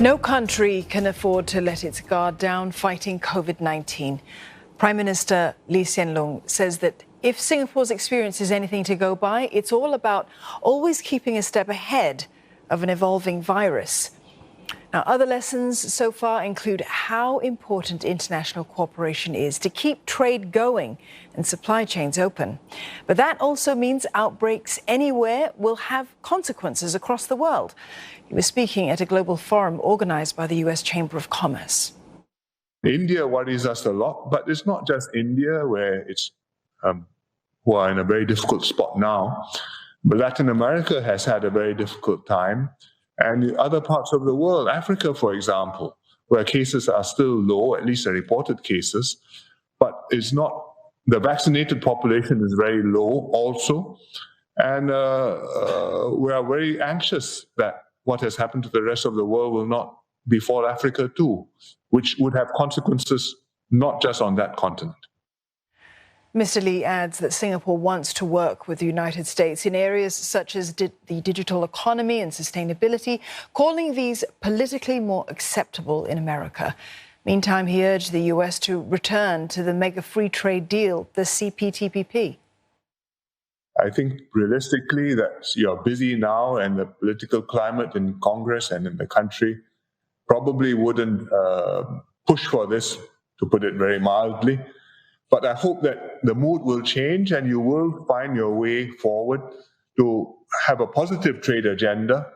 No country can afford to let its guard down fighting COVID-19. Prime Minister Lee Hsien Loong says that if Singapore's experience is anything to go by, it's all about always keeping a step ahead of an evolving virus. Now, other lessons so far include how important international cooperation is to keep trade going and supply chains open. But that also means outbreaks anywhere will have consequences across the world. He was speaking at a global forum organised by the US Chamber of Commerce. India worries us a lot, but it's not just India where it's who are in a very difficult spot now. But Latin America has had a very difficult time. And in other parts of the world, Africa, for example, where cases are still low, at least the reported cases, but it's not, the vaccinated population is very low also. And we are very anxious that what has happened to the rest of the world will not befall Africa too, which would have consequences not just on that continent. Mr. Lee adds that Singapore wants to work with the United States in areas such as the digital economy and sustainability, calling these politically more acceptable in America. Meantime, he urged the US to return to the mega free trade deal, the CPTPP. I think realistically that you're busy now and the political climate in Congress and in the country probably wouldn't push for this, to put it very mildly. But I hope that the mood will change and you will find your way forward to have a positive trade agenda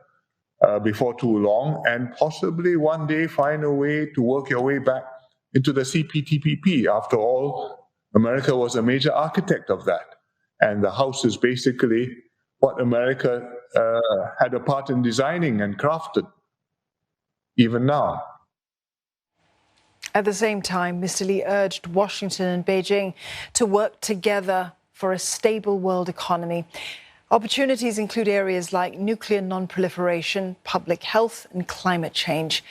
before too long, and possibly one day find a way to work your way back into the CPTPP. After all, America was a major architect of that. And the House is basically what America had a part in designing and crafted, even now. At the same time, Mr. Lee urged Washington and Beijing to work together for a stable world economy. Opportunities include areas like nuclear non-proliferation, public health and climate change.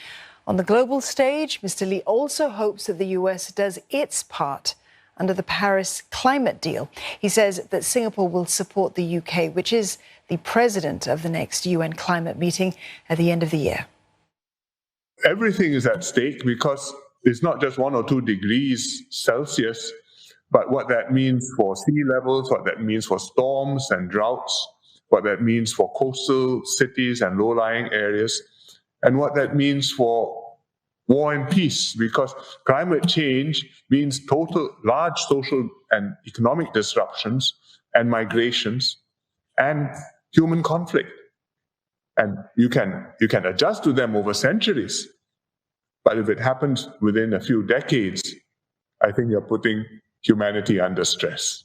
On the global stage, Mr. Lee also hopes that the US does its part under the Paris climate deal. He says that Singapore will support the UK, which is the president of the next UN climate meeting at the end of the year. Everything is at stake because it's not just 1 or 2 degrees Celsius, but what that means for sea levels, what that means for storms and droughts, what that means for coastal cities and low-lying areas, and what that means for war and peace, because climate change means large social and economic disruptions and migrations and human conflict. And you can adjust to them over centuries. But if it happens within a few decades, I think you're putting humanity under stress.